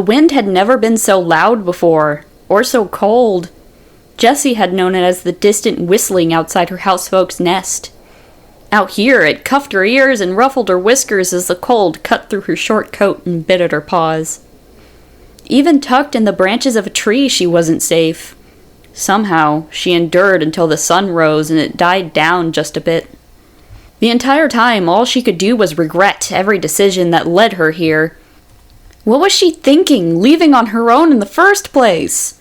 The wind had never been so loud before, or so cold. Jessie had known it as the distant whistling outside her housefolk's nest. Out here, it cuffed her ears and ruffled her whiskers as the cold cut through her short coat and bit at her paws. Even tucked in the branches of a tree, she wasn't safe. Somehow, she endured until the sun rose and it died down just a bit. The entire time, all she could do was regret every decision that led her here. What was she thinking, leaving on her own in the first place?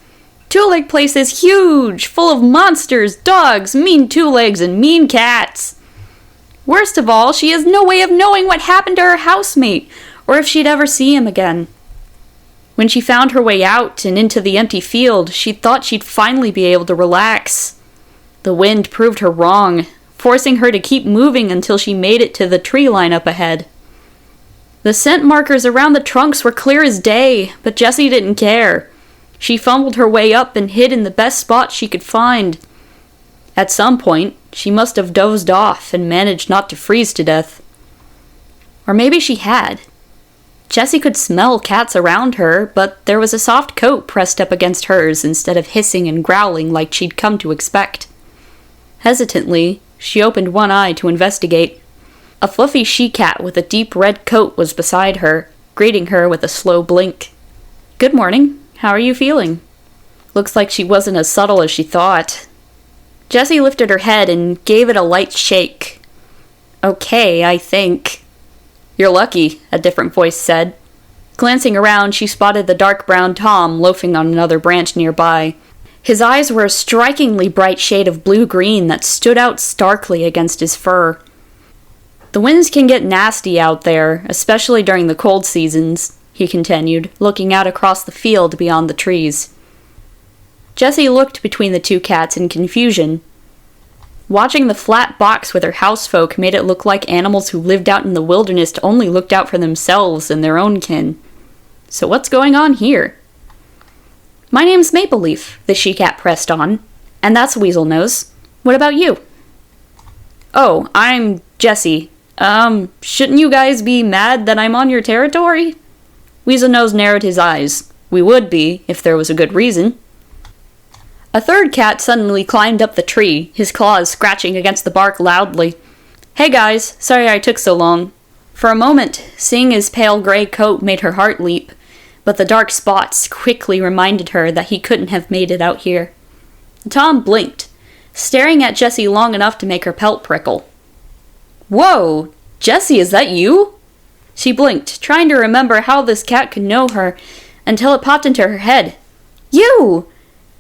Two-Leg Place is huge, full of monsters, dogs, mean two-legs, and mean cats. Worst of all, she has no way of knowing what happened to her housemate, or if she'd ever see him again. When she found her way out and into the empty field, she thought she'd finally be able to relax. The wind proved her wrong, forcing her to keep moving until she made it to the tree line up ahead. The scent markers around the trunks were clear as day, but Jessie didn't care. She fumbled her way up and hid in the best spot she could find. At some point, she must have dozed off and managed not to freeze to death. Or maybe she had. Jessie could smell cats around her, but there was a soft coat pressed up against hers instead of hissing and growling like she'd come to expect. Hesitantly, she opened one eye to investigate. A fluffy she-cat with a deep red coat was beside her, greeting her with a slow blink. "Good morning. How are you feeling?" Looks like she wasn't as subtle as she thought. Jessie lifted her head and gave it a light shake. "Okay, I think." "You're lucky," a different voice said. Glancing around, she spotted the dark brown Tom loafing on another branch nearby. His eyes were a strikingly bright shade of blue-green that stood out starkly against his fur. "The winds can get nasty out there, especially during the cold seasons," he continued, looking out across the field beyond the trees. Jessie looked between the two cats in confusion. Watching the flat box with her housefolk made it look like animals who lived out in the wilderness only looked out for themselves and their own kin. So what's going on here? "My name's Maple Leaf," the she-cat pressed on. "And that's Weasel Nose. What about you?" "Oh, I'm Jessie. Shouldn't you guys be mad that I'm on your territory?" Weasel Nose narrowed his eyes. "We would be, if there was a good reason." A third cat suddenly climbed up the tree, his claws scratching against the bark loudly. "Hey guys, sorry I took so long." For a moment, seeing his pale gray coat made her heart leap, but the dark spots quickly reminded her that he couldn't have made it out here. Tom blinked, staring at Jessie long enough to make her pelt prickle. "Whoa! Jessie, is that you?" She blinked, trying to remember how this cat could know her, until it popped into her head. "You!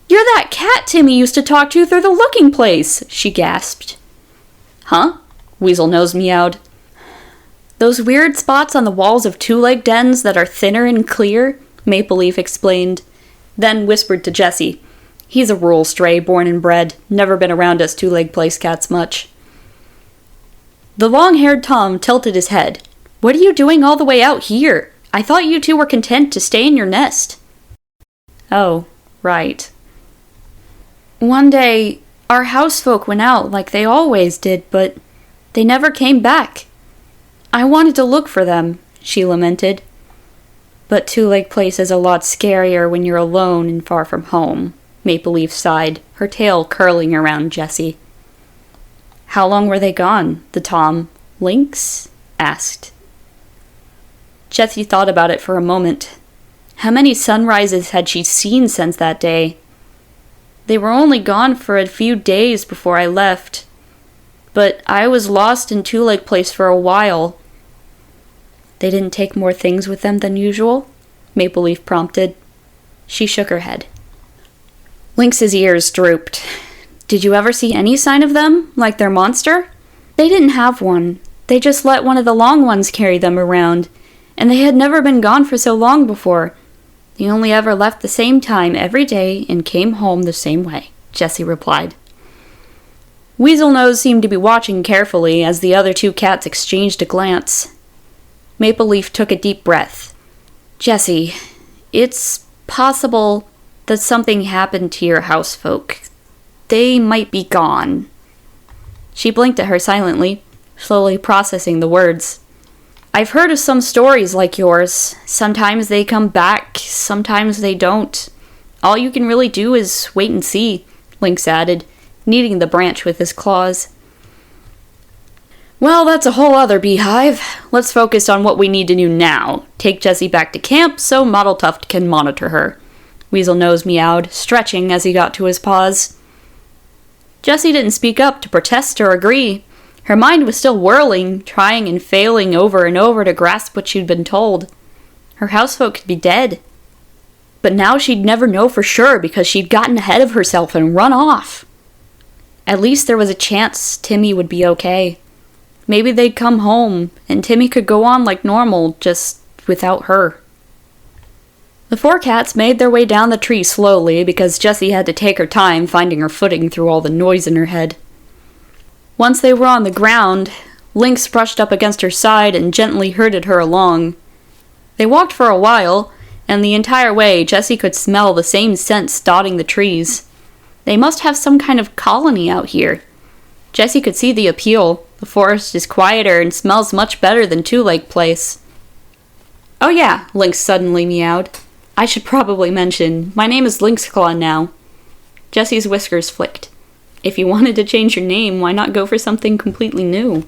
You're that cat Timmy used to talk to through the looking place," she gasped. "Huh?" Weasel Nose meowed. "Those weird spots on the walls of two-leg dens that are thinner and clear," Maple Leaf explained, then whispered to Jessie. "He's a rural stray, born and bred, never been around us two-leg place cats much." The long-haired Tom tilted his head. "What are you doing all the way out here? I thought you two were content to stay in your nest." "Oh, right." "One day, our housefolk went out like they always did, but they never came back. I wanted to look for them," she lamented. "But Two-Leg Place is a lot scarier when you're alone and far from home," Maple Leaf sighed, her tail curling around Jessie. "How long were they gone?" the Tom, Lynx, asked. Jessie thought about it for a moment. How many sunrises had she seen since that day? "They were only gone for a few days before I left. But I was lost in Two-Leg Place for a while." "They didn't take more things with them than usual?" Maple Leaf prompted. She shook her head. Lynx's ears drooped. "Did you ever see any sign of them, like their monster?" "They didn't have one. They just let one of the long ones carry them around, and they had never been gone for so long before. They only ever left the same time every day and came home the same way," Jessie replied. Weasel Nose seemed to be watching carefully as the other two cats exchanged a glance. Maple Leaf took a deep breath. "Jessie, it's possible that something happened to your housefolk. They might be gone." She blinked at her silently, slowly processing the words. I've heard of some stories like yours. Sometimes they come back, sometimes they don't. All you can really do is wait and see, Lynx added, kneading the branch with his claws. Well, that's a whole other beehive. Let's focus on what we need to do now. Take Jessie back to camp so Model Tuft can monitor her. Weasel Nose meowed, stretching as he got to his paws. Jessie didn't speak up to protest or agree. Her mind was still whirling, trying and failing over and over to grasp what she'd been told. Her housefolk could be dead. But now she'd never know for sure because she'd gotten ahead of herself and run off. At least there was a chance Timmy would be okay. Maybe they'd come home, and Timmy could go on like normal, just without her. The 4 cats made their way down the tree slowly because Jessie had to take her time finding her footing through all the noise in her head. Once they were on the ground, Lynx brushed up against her side and gently herded her along. They walked for a while, and the entire way Jessie could smell the same scents dotting the trees. They must have some kind of colony out here. Jessie could see the appeal. The forest is quieter and smells much better than Two Lake Place. Oh yeah, Lynx suddenly meowed. I should probably mention, my name is Lynxclaw now. Jessie's whiskers flicked. If you wanted to change your name, why not go for something completely new?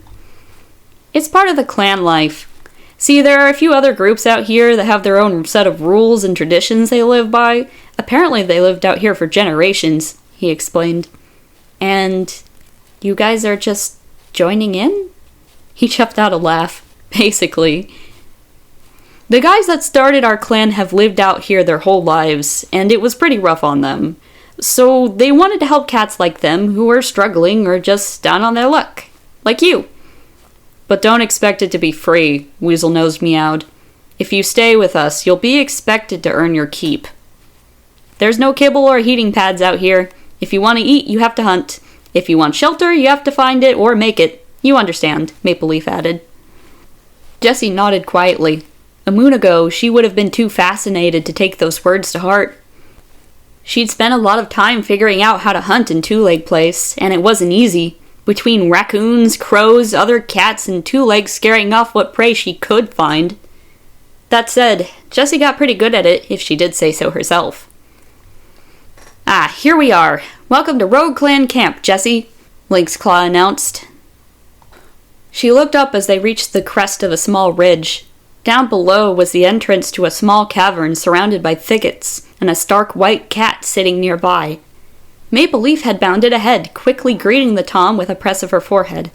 It's part of the clan life. See, there are a few other groups out here that have their own set of rules and traditions they live by. Apparently they lived out here for generations, he explained. And you guys are just joining in? He chuffed out a laugh. Basically. The guys that started our clan have lived out here their whole lives, and it was pretty rough on them. So they wanted to help cats like them who were struggling or just down on their luck. Like you. But don't expect it to be free, Weasel Nose meowed. If you stay with us, you'll be expected to earn your keep. There's no kibble or heating pads out here. If you want to eat, you have to hunt. If you want shelter, you have to find it or make it. You understand, Maple Leaf added. Jessie nodded quietly. A moon ago, she would have been too fascinated to take those words to heart. She'd spent a lot of time figuring out how to hunt in Two Leg Place, and it wasn't easy. Between raccoons, crows, other cats, and Two Legs scaring off what prey she could find. That said, Jessie got pretty good at it, if she did say so herself. Ah, here we are. Welcome to Rogue Clan Camp, Jessie, Lynxclaw announced. She looked up as they reached the crest of a small ridge. Down below was the entrance to a small cavern surrounded by thickets, and a stark white cat sitting nearby. Maple Leaf had bounded ahead, quickly greeting the Tom with a press of her forehead.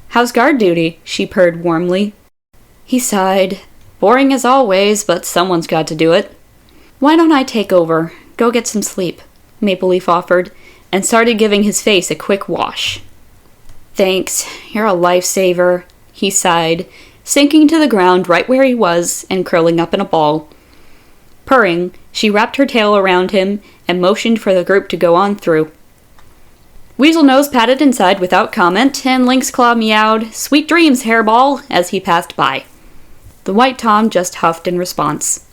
How's guard duty? She purred warmly. He sighed. Boring as always, but someone's got to do it. Why don't I take over? Go get some sleep, Maple Leaf offered, and started giving his face a quick wash. Thanks, you're a lifesaver, he sighed, sinking to the ground right where he was and curling up in a ball. Purring, she wrapped her tail around him and motioned for the group to go on through. Weasel Nose patted inside without comment, and Lynxclaw meowed, "Sweet dreams, Hairball," as he passed by. The White Tom just huffed in response.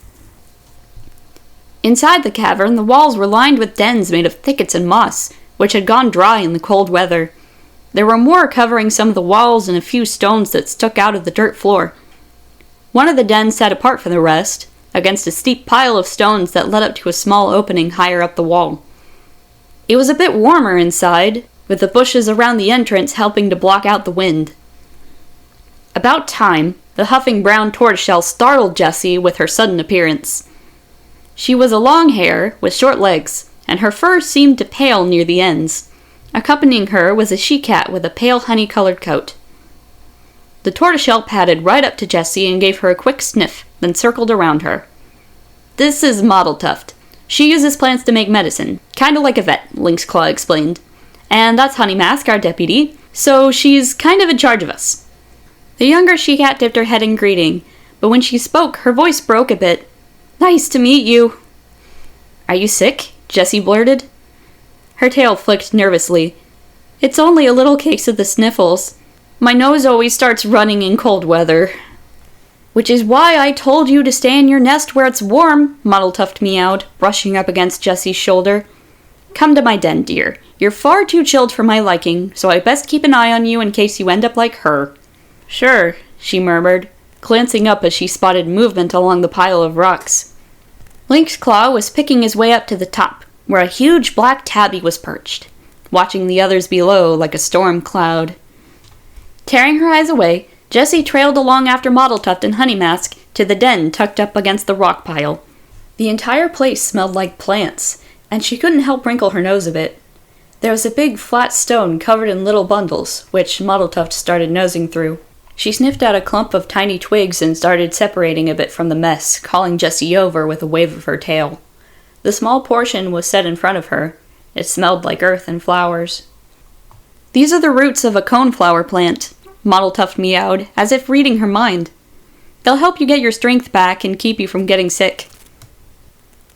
Inside the cavern, the walls were lined with dens made of thickets and moss, which had gone dry in the cold weather. There were more covering some of the walls and a few stones that stuck out of the dirt floor. One of the dens sat apart from the rest, against a steep pile of stones that led up to a small opening higher up the wall. It was a bit warmer inside, with the bushes around the entrance helping to block out the wind. About time, the huffing brown tortoiseshell startled Jessie with her sudden appearance. She was a long hair, with short legs, and her fur seemed to pale near the ends. Accompanying her was a she-cat with a pale honey-colored coat. The tortoiseshell padded right up to Jessie and gave her a quick sniff, then circled around her. This is Model Tuft. She uses plants to make medicine, kinda like a vet, Lynxclaw explained. And that's Honey Mask, our deputy, so she's kind of in charge of us. The younger she-cat dipped her head in greeting, but when she spoke, her voice broke a bit. Nice to meet you. Are you sick? Jessie blurted. Her tail flicked nervously. It's only a little case of the sniffles. My nose always starts running in cold weather. Which is why I told you to stay in your nest where it's warm, Model Tuft meowed, brushing up against Jessie's shoulder. Come to my den, dear. You're far too chilled for my liking, so I best keep an eye on you in case you end up like her. Sure, she murmured, glancing up as she spotted movement along the pile of rocks. Link's Claw was picking his way up to the top, where a huge black tabby was perched, watching the others below like a storm cloud. Tearing her eyes away, Jessie trailed along after Mottletuft and Honeymask to the den tucked up against the rock pile. The entire place smelled like plants, and she couldn't help wrinkle her nose a bit. There was a big flat stone covered in little bundles, which Mottletuft started nosing through. She sniffed out a clump of tiny twigs and started separating a bit from the mess, calling Jessie over with a wave of her tail. The small portion was set in front of her. It smelled like earth and flowers. "These are the roots of a coneflower plant," Mottletuft meowed, as if reading her mind. "They'll help you get your strength back and keep you from getting sick."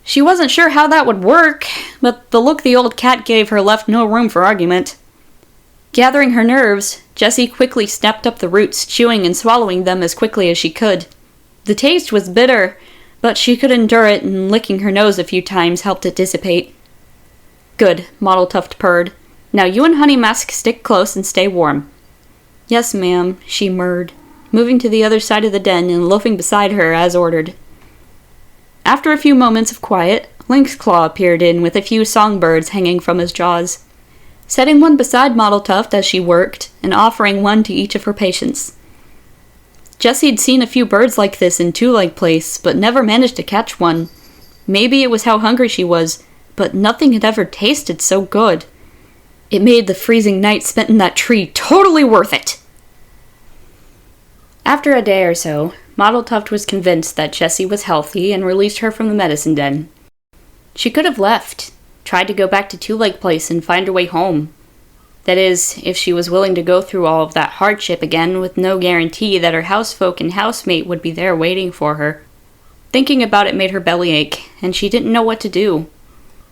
She wasn't sure how that would work, but the look the old cat gave her left no room for argument. Gathering her nerves, Jessie quickly snapped up the roots, chewing and swallowing them as quickly as she could. The taste was bitter, but she could endure it, and licking her nose a few times helped it dissipate. "Good," Mottletuft purred. "Now you and Honeymask stick close and stay warm." "Yes, ma'am," she murred, moving to the other side of the den and loafing beside her as ordered. After a few moments of quiet, Link's Claw appeared in with a few songbirds hanging from his jaws, setting one beside Mottletuft as she worked, and offering one to each of her patients. Jessie'd seen a few birds like this in Two-Leg Place, but never managed to catch one. Maybe it was how hungry she was, but nothing had ever tasted so good. It made the freezing night spent in that tree totally worth it! After a day or so, Mottletuft was convinced that Jessie was healthy and released her from the medicine den. She could have left, tried to go back to Two-Leg Place and find her way home. That is, if she was willing to go through all of that hardship again with no guarantee that her housefolk and housemate would be there waiting for her. Thinking about it made her belly ache, and she didn't know what to do.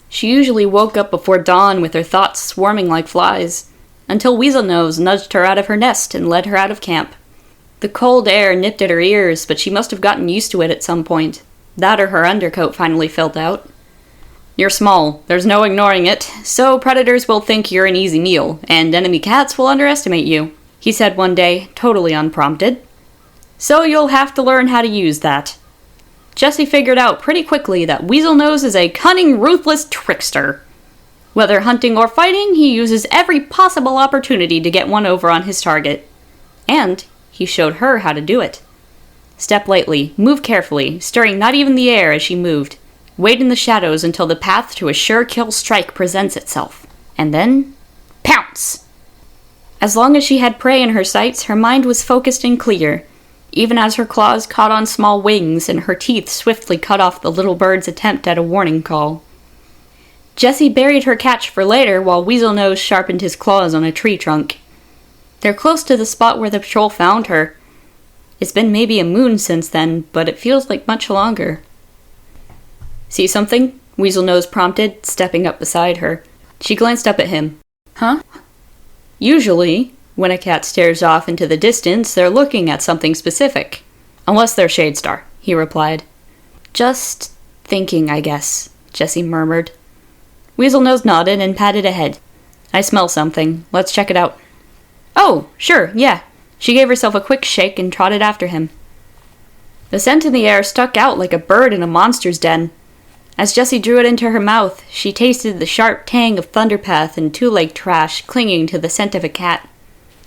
She usually woke up before dawn with her thoughts swarming like flies, until Weaselnose nudged her out of her nest and led her out of camp. The cold air nipped at her ears, but she must have gotten used to it at some point. That or her undercoat finally filled out. "You're small, there's no ignoring it, so predators will think you're an easy meal, and enemy cats will underestimate you," he said one day, totally unprompted. "So you'll have to learn how to use that." Jessie figured out pretty quickly that Weaselnose is a cunning, ruthless trickster. Whether hunting or fighting, he uses every possible opportunity to get one over on his target. And he showed her how to do it. Step lightly, move carefully, stirring not even the air as she moved. Wait in the shadows until the path to a sure kill strike presents itself. And then, pounce! As long as she had prey in her sights, her mind was focused and clear, even as her claws caught on small wings and her teeth swiftly cut off the little bird's attempt at a warning call. Jessie buried her catch for later while Weaselnose sharpened his claws on a tree trunk. They're close to the spot where the patrol found her. It's been maybe a moon since then, but it feels like much longer. "See something?" Weaselnose prompted, stepping up beside her. She glanced up at him. "Huh?" Usually, when a cat stares off into the distance, they're looking at something specific. "Unless they're Shadestar," he replied. "Just thinking, I guess," Jessie murmured. Weaselnose nodded and patted ahead. "I smell something. Let's check it out." "Oh, sure, yeah." She gave herself a quick shake and trotted after him. The scent in the air stuck out like a bird in a monster's den. As Jessie drew it into her mouth, she tasted the sharp tang of Thunderpath and Two-Leg trash clinging to the scent of a cat.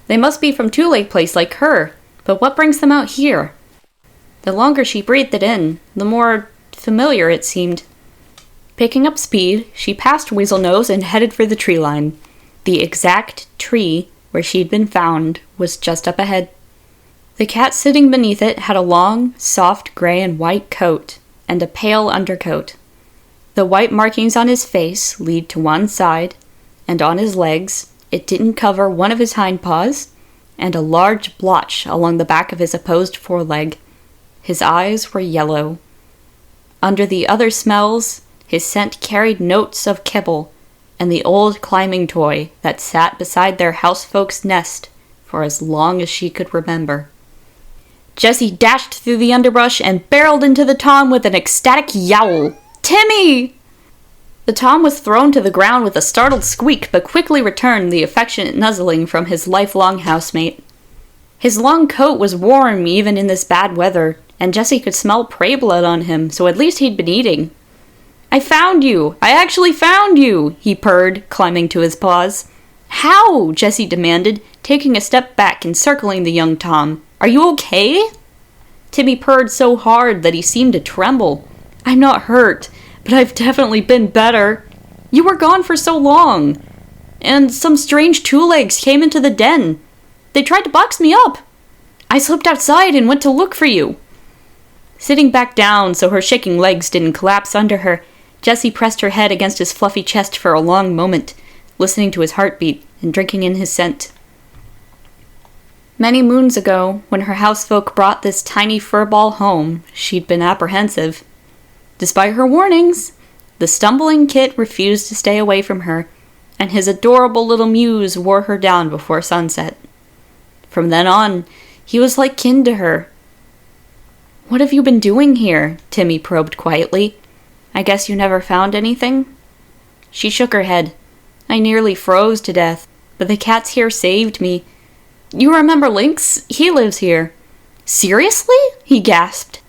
They must be from Two-Leg Place like her, but what brings them out here? The longer she breathed it in, the more familiar it seemed. Picking up speed, she passed Weaselnose and headed for the tree line. The exact tree where she'd been found was just up ahead. The cat sitting beneath it had a long, soft gray and white coat, and a pale undercoat. The white markings on his face lead to one side, and on his legs, it didn't cover one of his hind paws, and a large blotch along the back of his opposed foreleg. His eyes were yellow. Under the other smells, his scent carried notes of kibble, and the old climbing toy that sat beside their housefolk's nest for as long as she could remember. Jessie dashed through the underbrush and barreled into the Tom with an ecstatic yowl. "Timmy!" The Tom was thrown to the ground with a startled squeak, but quickly returned the affectionate nuzzling from his lifelong housemate. His long coat was warm even in this bad weather, and Jessie could smell prey blood on him, so at least he'd been eating. "I found you! I actually found you!" he purred, climbing to his paws. "How?" Jessie demanded, taking a step back and circling the young Tom. "Are you okay?" Timmy purred so hard that he seemed to tremble. "I'm not hurt, but I've definitely been better. You were gone for so long. And some strange two-legs came into the den. They tried to box me up. I slipped outside and went to look for you." Sitting back down so her shaking legs didn't collapse under her, Jessie pressed her head against his fluffy chest for a long moment, listening to his heartbeat and drinking in his scent. Many moons ago, when her housefolk brought this tiny furball home, she'd been apprehensive. Despite her warnings, the stumbling kit refused to stay away from her, and his adorable little muse wore her down before sunset. From then on, he was like kin to her. "What have you been doing here?" Timmy probed quietly. "I guess you never found anything?" She shook her head. "I nearly froze to death, but the cats here saved me. You remember Lynx? He lives here." "Seriously?" he gasped.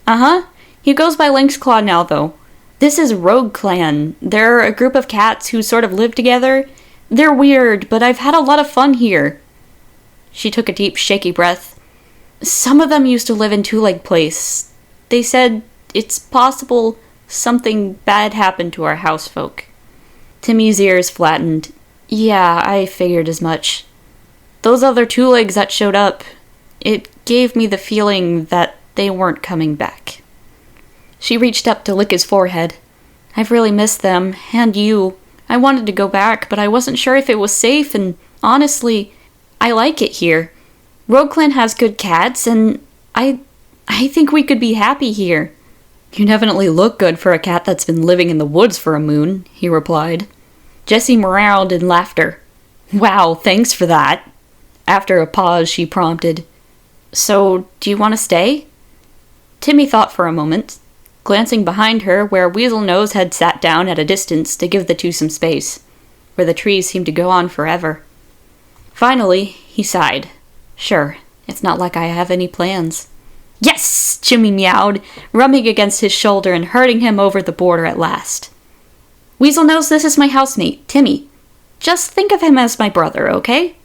"Uh-huh. He goes by Lynx Claw now, though. This is Rogue Clan. They're a group of cats who sort of live together. They're weird, but I've had a lot of fun here." She took a deep, shaky breath. "Some of them used to live in Two-Leg Place. They said it's possible something bad happened to our housefolk." Timmy's ears flattened. "Yeah, I figured as much. Those other two-legs that showed up, it gave me the feeling that they weren't coming back." She reached up to lick his forehead. "I've really missed them, and you. I wanted to go back, but I wasn't sure if it was safe, and honestly, I like it here. Rogue Clan has good cats, and I think we could be happy here." "You definitely look good for a cat that's been living in the woods for a moon," he replied. Jessie meowed in laughter. "Wow, thanks for that." After a pause, she prompted, "So, do you want to stay?" Timmy thought for a moment, glancing behind her where Weasel Nose had sat down at a distance to give the two some space, where the trees seemed to go on forever. Finally, he sighed. "Sure, it's not like I have any plans." "Yes!" Jimmy meowed, rubbing against his shoulder and herding him over the border at last. "Weasel Nose, this is my housemate, Timmy. Just think of him as my brother, okay?"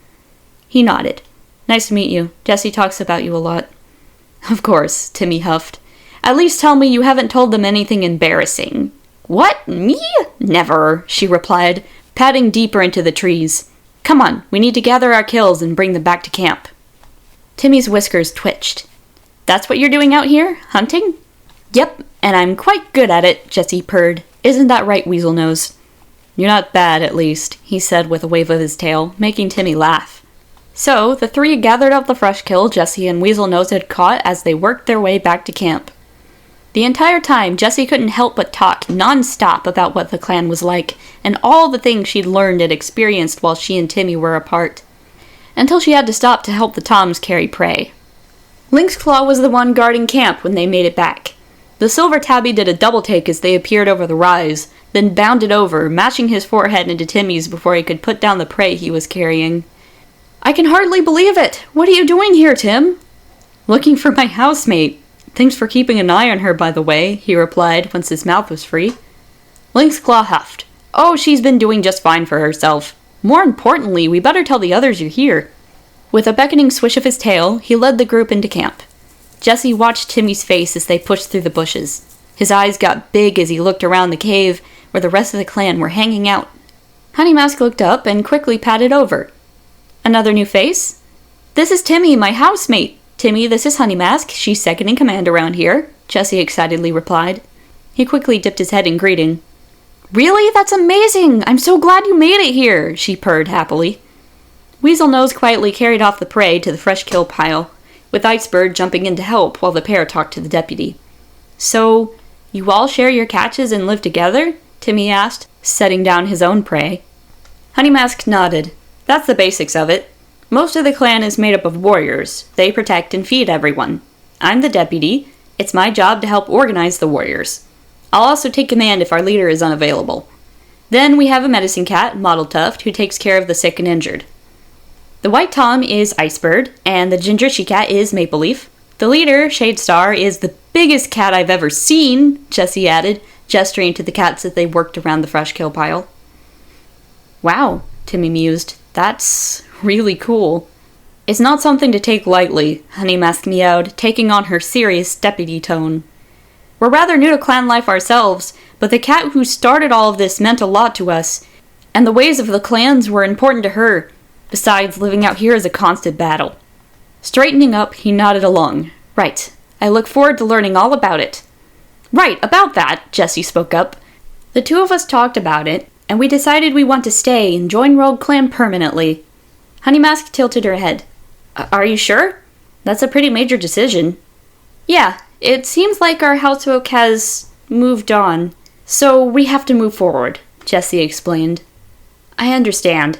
He nodded. "Nice to meet you. Jessie talks about you a lot." "Of course," Timmy huffed. "At least tell me you haven't told them anything embarrassing." "What? Me? Never," she replied, padding deeper into the trees. "Come on, we need to gather our kills and bring them back to camp." Timmy's whiskers twitched. "That's what you're doing out here? Hunting?" "Yep, and I'm quite good at it," Jessie purred. "Isn't that right, Weasel Nose?" "You're not bad, at least," he said with a wave of his tail, making Timmy laugh. So, the three gathered up the fresh kill Jessie and Weasel Nose had caught as they worked their way back to camp. The entire time, Jessie couldn't help but talk non-stop about what the clan was like, and all the things she'd learned and experienced while she and Timmy were apart. Until she had to stop to help the Toms carry prey. Lynx Claw was the one guarding camp when they made it back. The silver tabby did a double take as they appeared over the rise, then bounded over, mashing his forehead into Timmy's before he could put down the prey he was carrying. "I can hardly believe it! What are you doing here, Tim?" "Looking for my housemate. Thanks for keeping an eye on her, by the way," he replied once his mouth was free. Lynx Claw huffed. "Oh, she's been doing just fine for herself. More importantly, we better tell the others you're here." With a beckoning swish of his tail, he led the group into camp. Jessie watched Timmy's face as they pushed through the bushes. His eyes got big as he looked around the cave where the rest of the clan were hanging out. Honey Mask looked up and quickly patted over. "Another new face?" "This is Timmy, my housemate. Timmy, this is Honey Mask. She's second in command around here," Jessie excitedly replied. He quickly dipped his head in greeting. "Really? That's amazing! I'm so glad you made it here," she purred happily. Weasel Nose quietly carried off the prey to the fresh kill pile, with Icebird jumping in to help while the pair talked to the deputy. "So, you all share your catches and live together?" Timmy asked, setting down his own prey. Honey Mask nodded. "That's the basics of it. Most of the clan is made up of warriors. They protect and feed everyone. I'm the deputy. It's my job to help organize the warriors. I'll also take command if our leader is unavailable. Then we have a medicine cat, Mottle Tuft, who takes care of the sick and injured." The white Tom is Icebird, and the ginger she-cat is Maple Leaf. The leader, Shade Star, is the biggest cat I've ever seen, Jessie added, gesturing to the cats as they worked around the fresh kill pile. Wow, Timmy mused. That's really cool. It's not something to take lightly, Honey Mask meowed, taking on her serious deputy tone. We're rather new to clan life ourselves, but the cat who started all of this meant a lot to us, and the ways of the clans were important to her. Besides, living out here is a constant battle. Straightening up, he nodded along. Right. I look forward to learning all about it. Right, about that, Jessie spoke up. The two of us talked about it, and we decided we want to stay and join Rogue Clan permanently. Honey Mask tilted her head. Are you sure? That's a pretty major decision. Yeah, it seems like our housefolk has moved on, so we have to move forward, Jessie explained. I understand.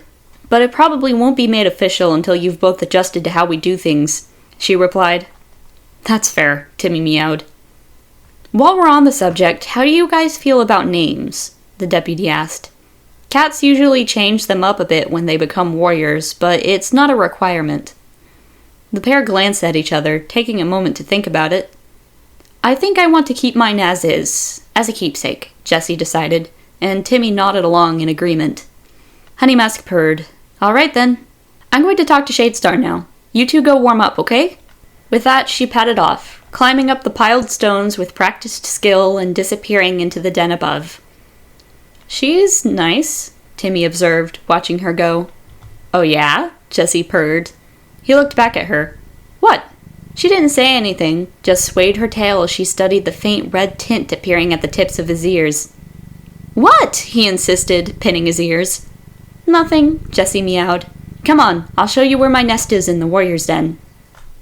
But it probably won't be made official until you've both adjusted to how we do things, she replied. That's fair, Timmy meowed. While we're on the subject, how do you guys feel about names? The deputy asked. Cats usually change them up a bit when they become warriors, but it's not a requirement. The pair glanced at each other, taking a moment to think about it. I think I want to keep mine as is, as a keepsake, Jessie decided, and Timmy nodded along in agreement. Honey Mask purred. All right, then. I'm going to talk to Shadestar now. You two go warm up, okay? With that, she padded off, climbing up the piled stones with practiced skill and disappearing into the den above. She's nice, Timmy observed, watching her go. Oh yeah? Jessie purred. He looked back at her. What? She didn't say anything, just swayed her tail as she studied the faint red tint appearing at the tips of his ears. What? He insisted, pinning his ears. Nothing, Jessie meowed. Come on, I'll show you where my nest is in the warrior's den.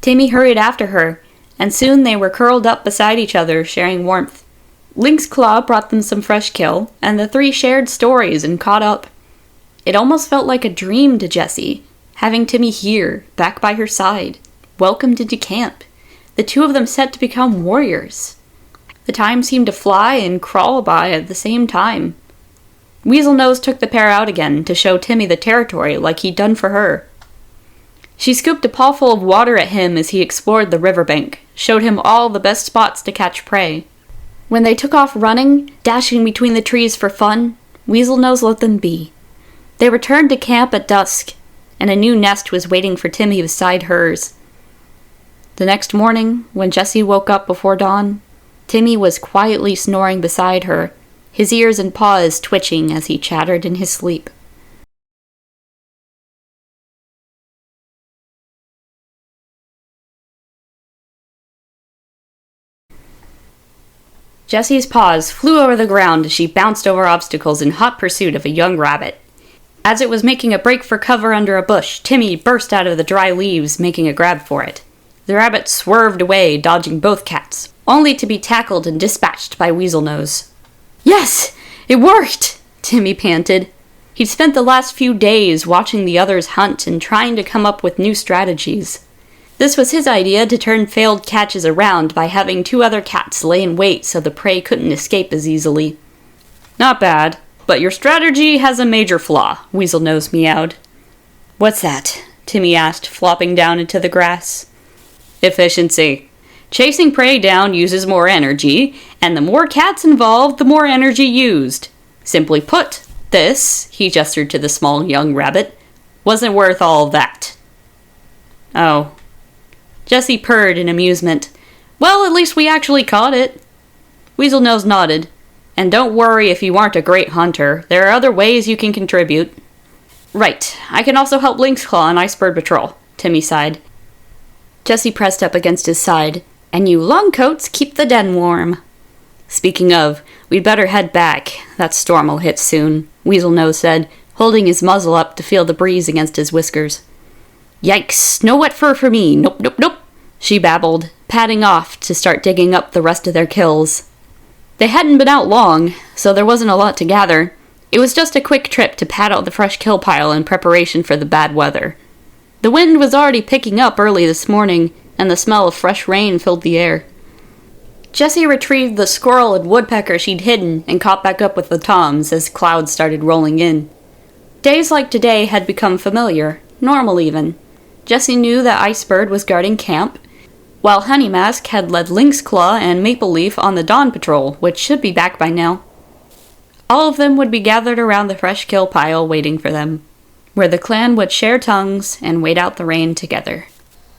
Timmy hurried after her, and soon they were curled up beside each other, sharing warmth. Link's claw brought them some fresh kill, and the three shared stories and caught up. It almost felt like a dream to Jessie, having Timmy here, back by her side, welcomed into camp, the two of them set to become warriors. The time seemed to fly and crawl by at the same time. Weaselnose took the pair out again to show Timmy the territory like he'd done for her. She scooped a pawful of water at him as he explored the riverbank, showed him all the best spots to catch prey. When they took off running, dashing between the trees for fun, Weaselnose let them be. They returned to camp at dusk, and a new nest was waiting for Timmy beside hers. The next morning, when Jessie woke up before dawn, Timmy was quietly snoring beside her, his ears and paws twitching as he chattered in his sleep. Jessie's paws flew over the ground as she bounced over obstacles in hot pursuit of a young rabbit. As it was making a break for cover under a bush, Timmy burst out of the dry leaves, making a grab for it. The rabbit swerved away, dodging both cats, only to be tackled and dispatched by Weaselnose. Yes! It worked! Timmy panted. He'd spent the last few days watching the others hunt and trying to come up with new strategies. This was his idea to turn failed catches around by having two other cats lay in wait so the prey couldn't escape as easily. Not bad, but your strategy has a major flaw, Weaselnose meowed. What's that? Timmy asked, flopping down into the grass. Efficiency. Chasing prey down uses more energy, and the more cats involved, the more energy used. Simply put, this, he gestured to the small young rabbit, wasn't worth all of that. Oh. Jessie purred in amusement. Well, at least we actually caught it. Weaselnose nodded. And don't worry if you aren't a great hunter. There are other ways you can contribute. Right. I can also help Link's Claw and Icebird patrol, Timmy sighed. Jessie pressed up against his side. And you longcoats keep the den warm. Speaking of, we'd better head back. That storm'll hit soon, Weaselnose said, holding his muzzle up to feel the breeze against his whiskers. Yikes, no wet fur for me, nope, nope, nope, she babbled, padding off to start digging up the rest of their kills. They hadn't been out long, so there wasn't a lot to gather. It was just a quick trip to pad out the fresh kill pile in preparation for the bad weather. The wind was already picking up early this morning, and the smell of fresh rain filled the air. Jessie retrieved the squirrel and woodpecker she'd hidden and caught back up with the toms as clouds started rolling in. Days like today had become familiar, Normal even. Jessie knew that Icebird was guarding camp, while Honey Mask had led Lynx Claw and Maple Leaf on the dawn patrol, which should be back by now. All of them would be gathered around the fresh kill pile waiting for them, where the clan would share tongues and wait out the rain together.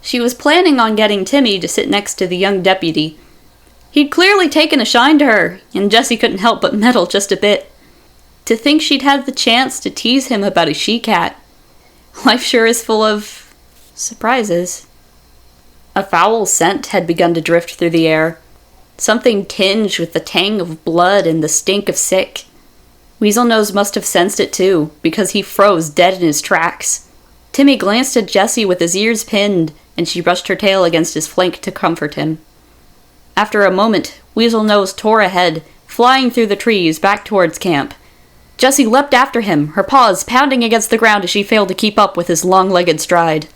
She was planning on getting Timmy to sit next to the young deputy. He'd clearly taken a shine to her, and Jessie couldn't help but meddle just a bit. To think she'd had the chance to tease him about a she-cat. Life sure is full of surprises. A foul scent had begun to drift through the air, something tinged with the tang of blood and the stink of sick. Weaselnose must have sensed it too, because he froze dead in his tracks. Timmy glanced at Jessie with his ears pinned, and she brushed her tail against his flank to comfort him. After a moment, Weaselnose tore ahead, flying through the trees back towards camp. Jessie leapt after him, her paws pounding against the ground as she failed to keep up with his long-legged stride.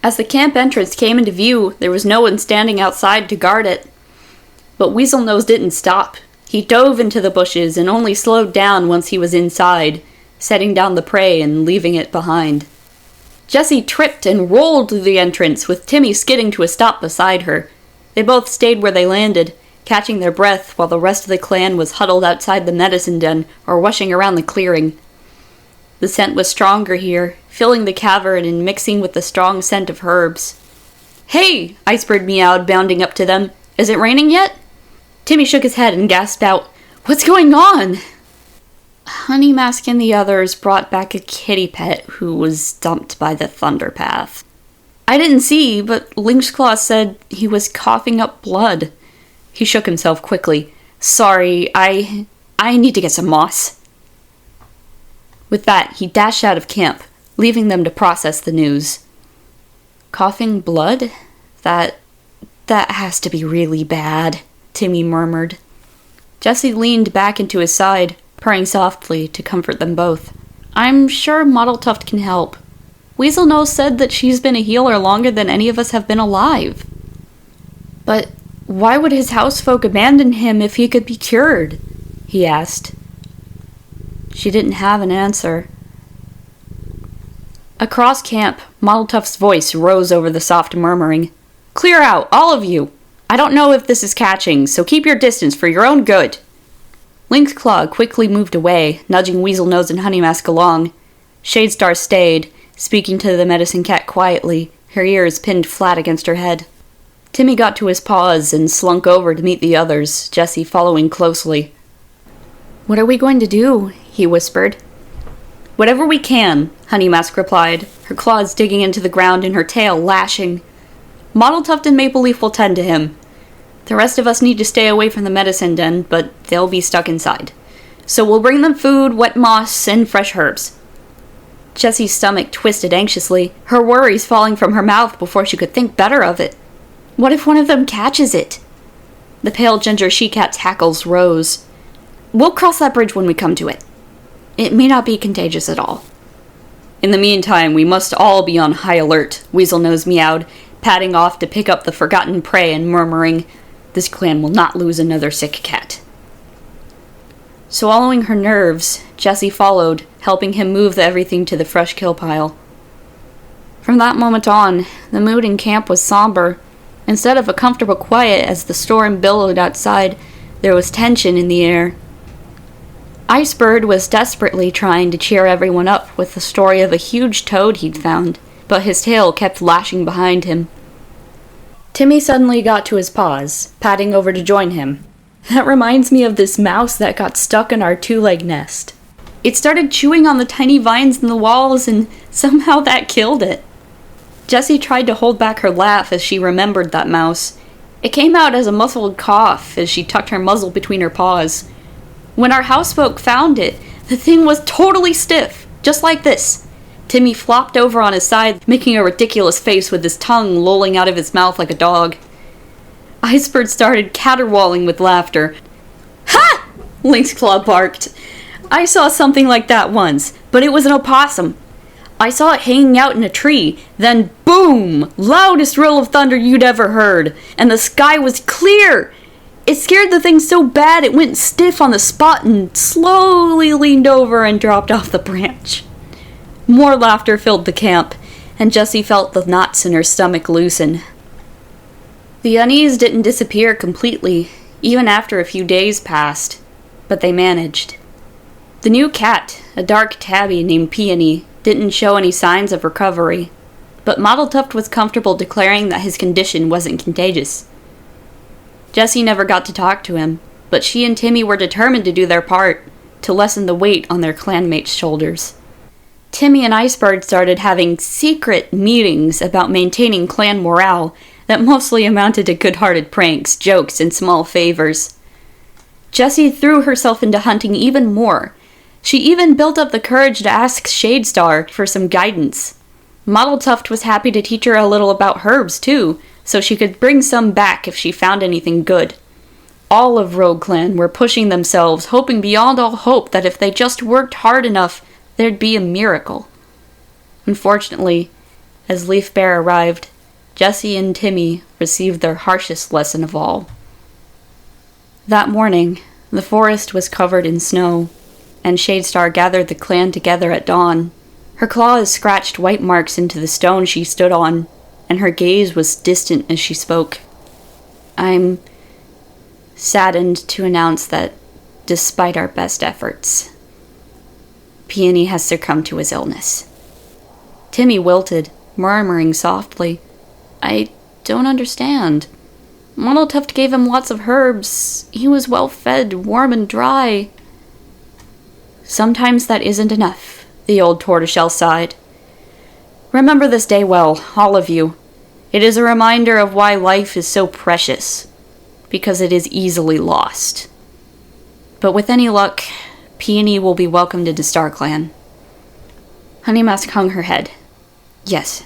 As the camp entrance came into view, there was no one standing outside to guard it. But Weaselnose didn't stop. He dove into the bushes and only slowed down once he was inside, setting down the prey and leaving it behind. Jessie tripped and rolled through the entrance, with Timmy skidding to a stop beside her. They both stayed where they landed, catching their breath while the rest of the clan was huddled outside the medicine den or rushing around the clearing. The scent was stronger here, filling the cavern and mixing with the strong scent of herbs. "Hey!" Icebird meowed, bounding up to them. "Is it raining yet?" Timmy shook his head and gasped out, "What's going on?" Honey Mask and the others brought back a kitty pet who was dumped by the Thunder Path. "I didn't see, but Lynx Claw said he was coughing up blood." He shook himself quickly. "Sorry, I need to get some moss." With that, he dashed out of camp, leaving them to process the news. "Coughing blood? That has to be really bad," Timmy murmured. Jessie leaned back into his side, purring softly to comfort them both. "I'm sure Mottletuft can help. Weaselnose said that she's been a healer longer than any of us have been alive." "But why would his housefolk abandon him if he could be cured?" he asked. She didn't have an answer. Across camp, Mottletuft's voice rose over the soft murmuring. "Clear out, all of you! I don't know if this is catching, so keep your distance for your own good." Lynx Claw quickly moved away, nudging Weaselnose and Honey Mask along. Shadestar stayed, speaking to the medicine cat quietly, her ears pinned flat against her head. Timmy got to his paws and slunk over to meet the others, Jessie following closely. "What are we going to do?" he whispered. "Whatever we can," Honey Mask replied, her claws digging into the ground and her tail lashing. "Mottletuft and Maple Leaf will tend to him. The rest of us need to stay away from the medicine den, but they'll be stuck inside. So we'll bring them food, wet moss, and fresh herbs." Jessie's stomach twisted anxiously, her worries falling from her mouth before she could think better of it. What if one of them catches it? The pale ginger she-cat's hackles rose. "We'll cross that bridge when we come to it. It may not be contagious at all." "In the meantime, we must all be on high alert," Weaselnose meowed, padding off to pick up the forgotten prey and murmuring, "This clan will not lose another sick cat." Swallowing her nerves, Jessie followed, helping him move everything to the fresh kill pile. From that moment on, the mood in camp was somber. Instead of a comfortable quiet as the storm billowed outside, there was tension in the air. Icebird was desperately trying to cheer everyone up with the story of a huge toad he'd found, but his tail kept lashing behind him. Timmy suddenly got to his paws, padding over to join him. "That reminds me of this mouse that got stuck in our two-leg nest. It started chewing on the tiny vines in the walls, and somehow that killed it." Jessie tried to hold back her laugh as she remembered that mouse. It came out as a muffled cough as she tucked her muzzle between her paws. "When our housefolk found it, the thing was totally stiff, just like this." Timmy flopped over on his side, making a ridiculous face with his tongue lolling out of his mouth like a dog. Icebird started caterwauling with laughter. "Ha!" Lynx Claw barked. "I saw something like that once, but it was an opossum. I saw it hanging out in a tree, then boom! Loudest roll of thunder you'd ever heard, and the sky was clear! It scared the thing so bad it went stiff on the spot and slowly leaned over and dropped off the branch." More laughter filled the camp, and Jessie felt the knots in her stomach loosen. The unease didn't disappear completely, even after a few days passed, but they managed. The new cat, a dark tabby named Peony, didn't show any signs of recovery, but Mottle Tuft was comfortable declaring that his condition wasn't contagious. Jessie never got to talk to him, but she and Timmy were determined to do their part, to lessen the weight on their clanmates' shoulders. Timmy and Icebird started having secret meetings about maintaining clan morale that mostly amounted to good-hearted pranks, jokes, and small favors. Jessie threw herself into hunting even more. She even built up the courage to ask Shadestar for some guidance. Mottle Tuft was happy to teach her a little about herbs, too, so she could bring some back if she found anything good. All of Rogue Clan were pushing themselves, hoping beyond all hope that if they just worked hard enough, there'd be a miracle. Unfortunately, as Leaf Bear arrived, Jessie and Timmy received their harshest lesson of all. That morning, the forest was covered in snow, and Shadestar gathered the clan together at dawn. Her claws scratched white marks into the stone she stood on, and her gaze was distant as she spoke. I'm saddened to announce that, despite our best efforts, Peony has succumbed to his illness. Timmy wilted, murmuring softly, I don't understand. Mottle Tuft gave him lots of herbs. He was well fed, warm and dry. Sometimes that isn't enough, the old tortoiseshell sighed. Remember this day well, all of you. It is a reminder of why life is so precious, because it is easily lost. But with any luck, Peony will be welcomed into StarClan. Honeymask hung her head. Yes.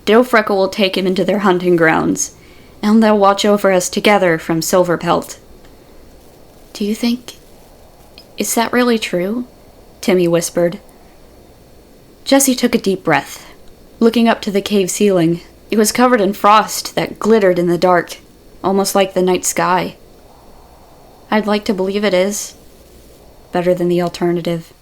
Dofreckle will take him into their hunting grounds, and they'll watch over us together from Silverpelt. Do you think... Is that really true? Timmy whispered. Jessie took a deep breath, looking up to the cave ceiling. It was covered in frost that glittered in the dark, almost like the night sky. I'd like to believe it is. Better than the alternative.